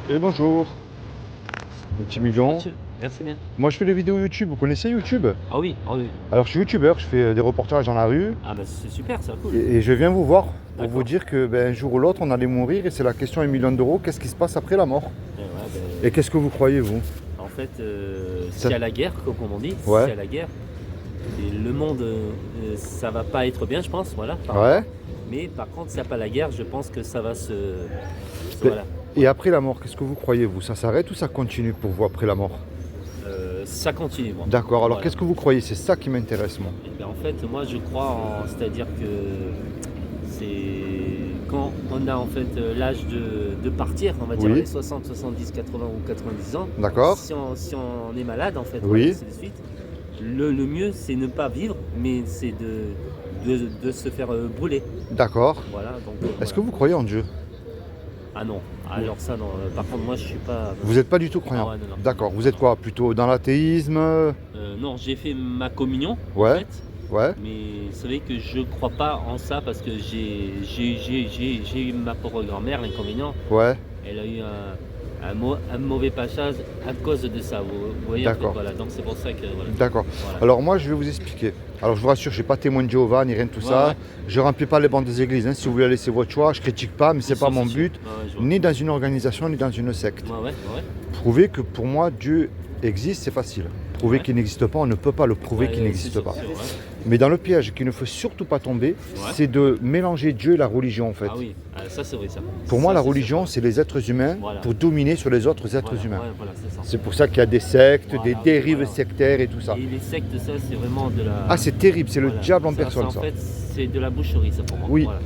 Et bonjour, le petit million. Merci bien. Moi je fais des vidéos YouTube, vous connaissez YouTube? Ah oui, ah oui. Alors je suis youtubeur, je fais des reportages dans la rue Ah bah c'est super ça, cool. et je viens vous voir pour D'accord. vous dire que un jour ou l'autre on allait mourir et c'est la question 1 million d'euros, qu'est-ce qui se passe après la mort? Et ouais, Et qu'est-ce que vous croyez vous? en fait, Ça- s'il y a la guerre, comme on dit, Ouais. s'il y a la guerre, et le monde, ça va pas être bien, je pense, voilà. Ouais. Mais par contre, s'il n'y a pas la guerre, je pense que ça va Mais- voilà. Et après la mort, qu'est-ce que vous croyez vous? Ça s'arrête ou ça continue pour vous après la mort? Ça continue, moi. D'accord, alors Voilà. qu'est-ce que vous croyez? C'est ça qui m'intéresse moi. Eh bien, en fait, moi, je crois c'est-à-dire que c'est quand on a en fait l'âge de partir, on va dire Oui. les 60, 70, 80 ou 90 ans. D'accord. Si on est malade, en fait, Oui. voilà, ainsi de suite. Le mieux, c'est ne pas vivre, mais c'est de se faire brûler. D'accord. Voilà. Donc. Est-ce que Voilà. vous croyez en Dieu? Ah non. Alors ça, non. Par contre, moi, je suis pas. Vous n'êtes pas du tout croyant? Ah ouais, non. D'accord, vous êtes quoi? Plutôt dans l'athéisme? Non, j'ai fait ma communion. Ouais. En fait. Ouais. Mais c'est vrai que je crois pas en ça parce que j'ai eu ma pauvre grand-mère, l'inconvénient. Ouais. Elle a eu un mauvais passage à cause de ça. Vous voyez, en fait, D'accord. voilà. Donc c'est pour ça que. Voilà. D'accord. Voilà. Alors moi je vais vous expliquer. Alors je vous rassure, je ne suis pas témoin de Jéhovah ni rien de tout Ouais, ça. ouais. Je ne remplis pas les bancs des églises. Si vous voulez laisser votre choix, je ne critique pas, mais ce n'est pas sûr, mon c'est sûr. but. Ouais, je vois. Ni dans une organisation, ni dans une secte. Ouais. Prouver que pour moi Dieu existe, c'est facile. Prouver Ouais. qu'il n'existe pas, on ne peut pas le prouver Ouais, qu'il c'est n'existe sûr, pas. c'est sûr, ouais. Mais dans le piège qu'il ne faut surtout pas tomber, c'est de mélanger Dieu et la religion en fait. Ah oui, ça c'est vrai ça. Pour moi, Ça, la c'est religion, sûr. c'est les êtres humains Voilà. pour dominer sur les autres êtres Voilà, humains. ouais, voilà, c'est ça. C'est pour ça qu'il y a des sectes, Voilà, des dérives voilà. sectaires et tout ça. Et les sectes, ça c'est vraiment de la. Ah, c'est terrible, c'est le Voilà. diable en Ça, personne En ça. fait, c'est de la boucherie ça pour moi. Oui. Voilà.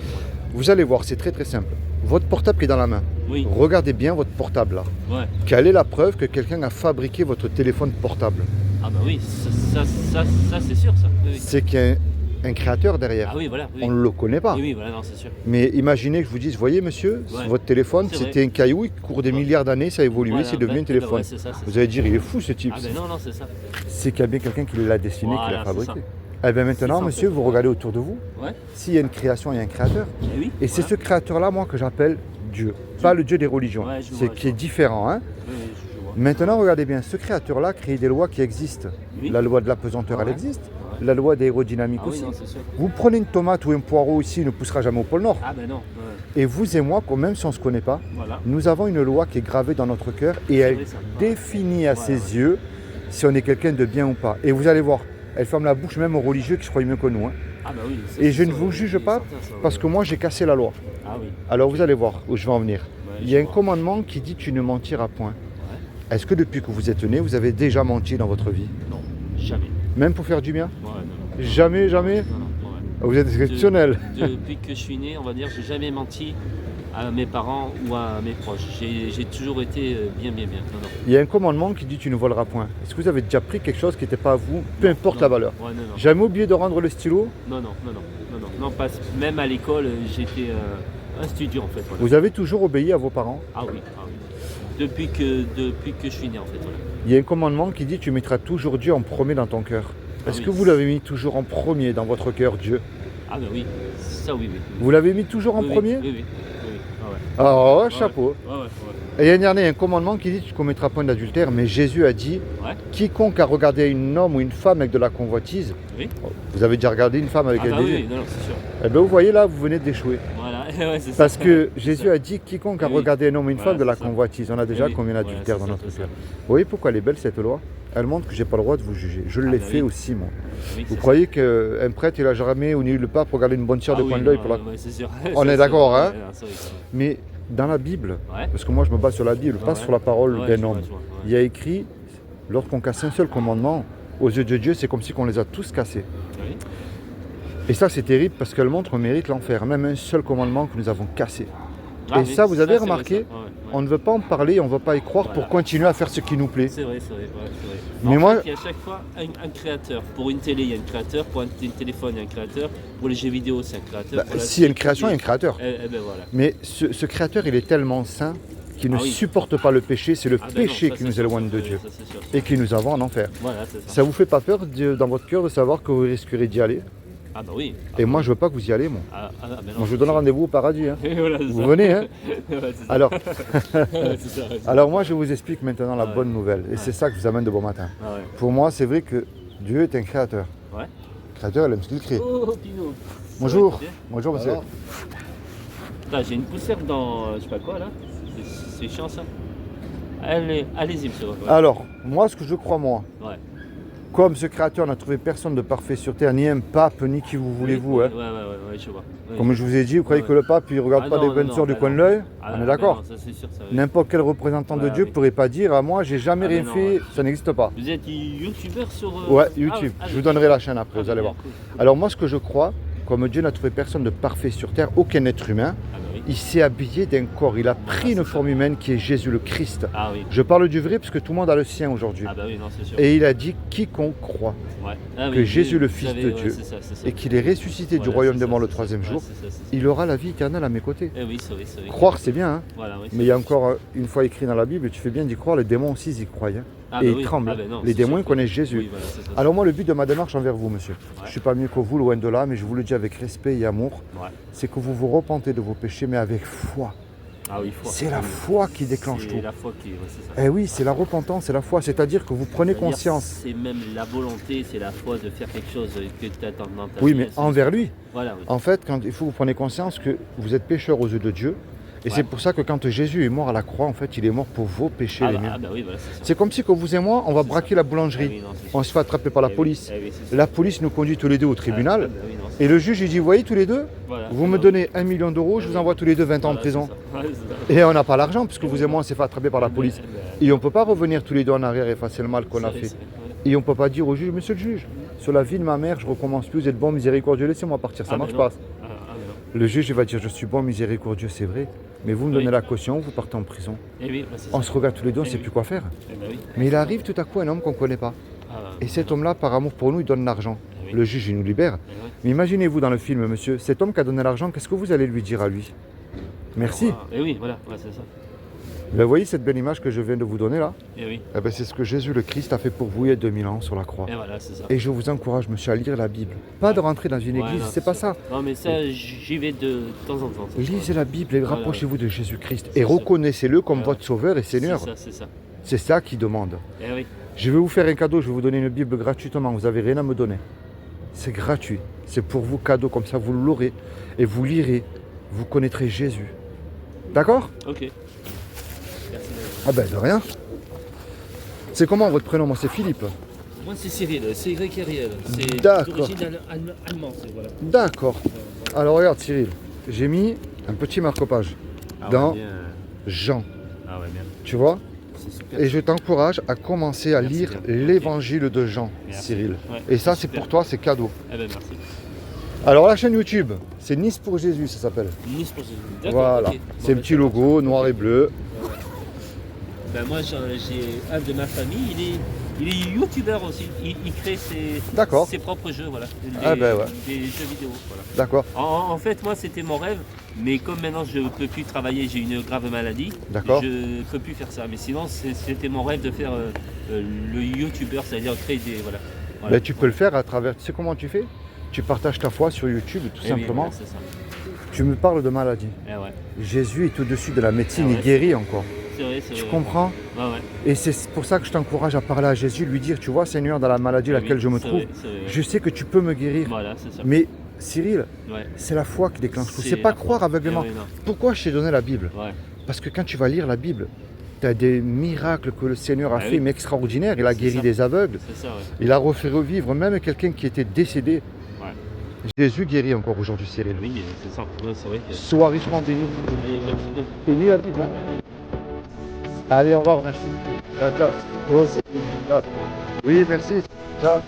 Vous allez voir, c'est très très simple. Votre portable qui est dans la main. Oui. Regardez bien votre portable là. Ouais. Quelle est la preuve que quelqu'un a fabriqué votre téléphone portable? Ah bah oui, ça c'est sûr ça. Oui. C'est qu'il y a un créateur derrière. Ah oui, voilà. Oui. On ne le connaît pas. Oui, voilà, non, c'est sûr. Mais imaginez que je vous dise, voyez monsieur, Ouais. votre téléphone, C'est c'était un caillou, au cours des Ouais. milliards d'années, ça a évolué, Voilà, c'est devenu un ben téléphone. ouais, c'est ça, c'est Vous ça. allez dire, il est fou ce type. Ah ben non, c'est ça. C'est qu'il y a bien quelqu'un qui l'a dessiné, qui Voilà, l'a c'est fabriqué. ça. Eh bien maintenant, C'est ça, monsieur, en fait. vous regardez autour de vous. Ouais. S'il y a une création, il y a un créateur. Et oui. Et c'est voilà. ce créateur-là, moi, que j'appelle Dieu. Pas le Dieu des religions. Ouais, je C'est vois, qui je est vois. différent. Hein. Oui, je vois. Maintenant, regardez bien, ce créateur-là a créé des lois qui existent. Oui. La loi de la pesanteur, elle Ouais. existe. Ouais. La loi d'aérodynamique Ah oui, aussi. non, c'est sûr. Vous prenez une tomate ou un poireau ici, il ne poussera jamais au pôle Nord. Ah ben non. Ouais. Et vous et moi, même si on ne se connaît pas, Voilà. nous avons une loi qui est gravée dans notre cœur et elle vrai, ça. définit à Ouais, ses ouais. yeux si on est quelqu'un de bien ou pas. Et vous allez voir, elle ferme la bouche même aux religieux qui se croient mieux que nous. Hein. Ah bah oui. ça, Et c'est je ne sûr, vous oui, juge oui, pas certain, ça, parce ouais. que moi j'ai cassé la loi. Ah oui. Alors vous allez voir où je vais en venir. Ouais, Il y a je un vois. commandement qui dit tu ne mentiras point. Ouais. Est-ce que depuis que vous êtes né, vous avez déjà menti dans votre vie? Non, jamais. Même pour faire du bien? Ouais, non. Jamais, jamais? Non, ouais. Vous êtes exceptionnel. Depuis que je suis né, on va dire, j'ai jamais menti à mes parents ou à mes proches. J'ai toujours été bien. Non. Il y a un commandement qui dit tu ne voleras point. Est-ce que vous avez déjà pris quelque chose qui n'était pas à vous, peu importe Non. la valeur? Ouais, non. Jamais oublié de rendre le stylo? Non, même à l'école, j'étais un studio en fait. Voilà. Vous avez toujours obéi à vos parents? Ah oui. Depuis que je suis né en fait. Voilà. Il y a un commandement qui dit tu mettras toujours Dieu en premier dans ton cœur. Est-ce oui. que vous l'avez mis toujours en premier dans votre cœur, Dieu? Ah ben oui, ça oui. Vous l'avez mis toujours en Oui, premier? Oui. Ah ouais. Oh, Ouais, chapeau. Ouais. Et il y a un dernier, un commandement qui dit tu ne commettras point d'adultère, mais Jésus a dit Ouais. quiconque a regardé un homme ou une femme avec de la convoitise, Oui. vous avez déjà regardé une femme avec Ah un bah désir. oui, non, c'est sûr. Eh bien vous voyez là, vous venez d'échouer. Voilà, ouais, c'est ça. Parce que C'est Jésus ça. a dit quiconque a Oui. regardé un homme ou une Voilà, femme de la c'est ça. convoitise. On a déjà Oui, combien voilà, d'adultères c'est dans ça, notre c'est cœur? ça. Vous voyez pourquoi elle est belle cette loi? Elle montre que j'ai pas le droit de vous juger. Je l'ai bah fait oui. aussi moi. Oui, Vous c'est croyez qu'un prêtre il a jamais ou ni le pape regardé une bonne ça. sœur de Ah coin oui, d'œil non, pour la... ouais, c'est sûr. On Ça, est d'accord, c'est- hein? ouais, non, c'est vrai, c'est vrai. Mais dans la Bible, Ouais. parce que moi je me base sur la Bible, pas Ouais. sur la parole Ouais, d'un je vois, homme. je vois, ouais. Il y a écrit, lorsqu'on casse un seul commandement, aux yeux de Dieu, c'est comme si on les a tous cassés. Oui. Et ça c'est terrible parce que le montre on mérite l'enfer, même un seul commandement que nous avons cassé. Ah Et oui, ça, vous avez c'est vrai, remarqué, ça. Ouais. On ne veut pas en parler, on ne veut pas y croire pour Voilà. continuer à faire ce qui nous plaît. C'est vrai, ouais, c'est vrai. Mais En moi- fait, il y a à chaque fois un créateur. Pour une télé, il y a un créateur. Pour un téléphone, il y a un créateur. Pour les jeux vidéo, c'est un créateur. Bah, Pour la s'il y a une série, création, il y a un créateur. Eh ben voilà. Mais ce créateur, il est tellement saint qu'il ne Ah oui. supporte pas le péché. C'est le Ah ben non, péché ça, qui c'est nous sûr, éloigne ça, de oui, Dieu ça, c'est sûr. et qui nous envoie en enfer. Voilà, c'est ça. Ça vous fait pas peur dans votre cœur de savoir que vous risquerez d'y aller? Ah bah oui. Et moi, je veux pas que vous y allez, moi. Ben non, Moi, je vous donne rendez-vous au paradis. Hein. Et voilà, c'est Vous ça. venez, hein. Ouais, c'est ça. Alors, Ouais, c'est ça, ouais. alors moi, je vous explique maintenant la Ah ouais. bonne nouvelle. Et c'est ça que je vous amène de bon matin. Ah ouais. Pour moi, c'est vrai que Dieu est un créateur. Ouais. Créateur, il aime ce qu'il crée. Oh, Pinot. Bonjour. Ça va, Bonjour, monsieur. Alors, Putain, j'ai une poussière dans je sais pas quoi là. C'est chiant ça. Allez-y, monsieur. Ouais. Alors, moi, ce que je crois, moi, Ouais. comme ce créateur n'a trouvé personne de parfait sur terre, ni un pape, ni qui vous voulez-vous, Oui, hein. ouais, je vois. Oui. Comme je vous ai dit, vous croyez Ouais. que le pape, il regarde Ah pas non, des non, bonnes sœurs non, du bah coin de non. l'œil. Ah, On bah est d'accord? non, ça c'est sûr, ça. N'importe quel représentant de Ouais, Dieu oui. pourrait pas dire à moi, j'ai jamais Ah, rien mais non, fait, ouais. ça n'existe pas. Vous êtes youtubeur sur. Ouais, YouTube. Je vous donnerai la chaîne après, Ah, vous allez bien, voir. cool. Alors moi, ce que je crois, comme Dieu n'a trouvé personne de parfait sur terre, aucun être humain, Ah bah oui. il s'est habillé d'un corps. Il a pris une forme humaine qui est Jésus le Christ. Ah oui. Je parle du vrai parce que tout le monde a le sien aujourd'hui. Ah bah oui, non, c'est sûr. Et il a dit quiconque croit Ouais. Ah oui, que Jésus, le vous Fils savez, de ouais, Dieu, c'est ça, c'est ça. et qu'il est ressuscité du Voilà, royaume c'est des ça, morts le c'est ça. troisième Ouais, jour, c'est ça, c'est ça. il aura la vie éternelle à mes côtés. Eh oui, c'est vrai, c'est vrai. Croire, c'est bien, hein, Voilà, oui, mais il y a encore une fois écrit dans la Bible, et tu fais bien d'y croire, les démons aussi ils y croient. Hein. Ah Et bah ils oui. tremblent. Ah bah non, Les c'est démons sûr. connaissent Jésus. Oui, voilà, c'est ça. Alors moi, le but de ma démarche envers vous, monsieur, Ouais. je ne suis pas mieux que vous, loin de là, mais je vous le dis avec respect et amour, Ouais. c'est que vous vous repentez de vos péchés, mais avec foi. Ah oui, foi. C'est la foi qui déclenche tout. C'est la foi qui. Ouais, c'est ça. Eh oui, c'est la repentance, c'est la foi, c'est-à-dire que vous prenez C'est-à-dire, conscience. C'est même la volonté, c'est la foi de faire quelque chose que tu attends dans ta Oui, vie. mais C'est- envers lui. Voilà, oui. En fait, quand il faut que vous preniez conscience que vous êtes pécheur aux yeux de Dieu, et Ouais. c'est pour ça que quand Jésus est mort à la croix, en fait, il est mort pour vos péchés, Ah les bah, miens. ah bah oui, voilà, c'est ça. C'est comme si que vous et moi, on va C'est braquer ça. la Ah boulangerie. oui, non, c'est On ça. se fait attraper par la Eh oui, police. eh oui, c'est ça. La police nous conduit tous les deux au tribunal. Ah bah oui, non, c'est Et ça. le juge, il dit, vous voyez tous les deux, Voilà, vous c'est me ça. donnez 1 million d'euros, je vous envoie tous les deux 20 ans de Voilà, prison. c'est ça. Ouais, c'est ça. Et on n'a pas l'argent, puisque vous et moi, on s'est fait attraper par la Eh police. ben, Et on ne peut pas revenir tous les deux en arrière et effacer le mal qu'on a c'est- fait. c'est- ouais. Et on ne peut pas dire au juge, monsieur le juge, sur la vie de ma mère, je recommence plus, vous êtes bon, miséricordieux, laissez-moi partir, ça Ah, marche mais pas. non. Ah, mais non. Le juge, il va dire, je suis bon, miséricordieux, c'est vrai, mais vous me donnez Oui. la caution, vous partez en prison. Eh oui, bah, c'est On ça. se regarde tous les deux, on ne Eh sait oui. plus quoi faire. Eh ben oui. Mais il arrive tout à coup un homme qu'on ne connaît pas. Ah, Et cet homme-là, par amour pour nous, il donne l'argent. eh oui. Le juge, il nous libère. Eh oui. Mais imaginez-vous dans le film, monsieur, cet homme qui a donné l'argent, qu'est-ce que vous allez lui dire à lui? Merci. Ah, eh oui, voilà, ouais, c'est ça. Vous voyez cette belle image que je viens de vous donner là? Eh oui. Eh ben, c'est ce que Jésus le Christ a fait pour vous il y a 2000 ans sur la croix. Et voilà, c'est ça. Et je vous encourage, monsieur, à lire la Bible. Pas de rentrer dans une Ouais, église, non, c'est pas ça. Non, mais ça, j'y vais de temps en temps. ça. Lisez la Bible et Voilà, rapprochez-vous de Jésus-Christ. C'est Et ça. reconnaissez-le comme Ouais, votre sauveur et Seigneur. C'est ça, c'est ça. C'est ça qu'il demande. Eh oui. Je vais vous faire un cadeau, je vais vous donner une Bible gratuitement. Vous n'avez rien à me donner. C'est gratuit. C'est pour vous cadeau, comme ça vous l'aurez. Et vous lirez. Vous connaîtrez Jésus. D'accord? Ok. Merci. Ah ben de rien. C'est comment votre prénom? Moi c'est Philippe. Moi, c'est Cyril, c'est grec et réel. C'est D'accord. d'origine allemande, c'est voilà. D'accord. Alors regarde Cyril, j'ai mis un petit marque-page dans Jean. Ah ouais, bien. Tu vois? C'est super. Et je t'encourage à commencer à Merci lire bien. l'évangile de Jean, Merci. Cyril. Ouais, Et ça c'est super. pour toi, c'est cadeau. Eh ben, merci. Alors la chaîne YouTube, c'est Nice pour Jésus, ça s'appelle. Nice pour Jésus. D'accord, Voilà. ok. Bon, C'est un ben, petit logo noir et bleu. Ben, moi, j'ai un de ma famille, il est youtubeur aussi. Il crée D'accord. ses propres jeux, voilà. Ah ben ouais. Des jeux vidéo, voilà. D'accord. En fait, moi, c'était mon rêve, mais comme maintenant je ne peux plus travailler, j'ai une grave maladie, D'accord. je ne peux plus faire ça. Mais sinon, c'était mon rêve de faire le youtubeur, c'est-à-dire créer des. Voilà. Voilà. Ben, tu peux le faire à travers. Tu sais comment tu fais? Tu partages ta foi sur YouTube, tout Eh oui, simplement. voilà, c'est ça. Tu me parles de maladie. Eh ouais. Jésus est au-dessus de la médecine, Ah il ouais. guérit encore. C'est vrai, c'est Tu vrai. comprends? Ouais, ouais. Et c'est pour ça que je t'encourage à parler à Jésus, lui dire, tu vois Seigneur, dans la maladie Eh laquelle oui, je me c'est trouve, vrai, c'est vrai. je sais que tu peux me guérir. Voilà, c'est ça. Mais Cyril, Ouais. c'est la foi qui déclenche tout. C'est C'est pas la foi. croire aveuglément. Eh oui, non. Pourquoi je t'ai donné la Bible? Ouais. Parce que quand tu vas lire la Bible, tu as des miracles que le Seigneur a Ah fait, oui. mais extraordinaires. Il a C'est guéri ça. des aveugles, C'est ça, ouais. il a refait revivre même quelqu'un qui était décédé. Ouais. Jésus guérit encore aujourd'hui, Cyril. Oui, c'est ça. Ouais, c'est vrai que. Sois richement béni. Allez, merci. Béni la Bible. Allez, au revoir, merci. Ciao, ciao. Oui, merci. Ciao.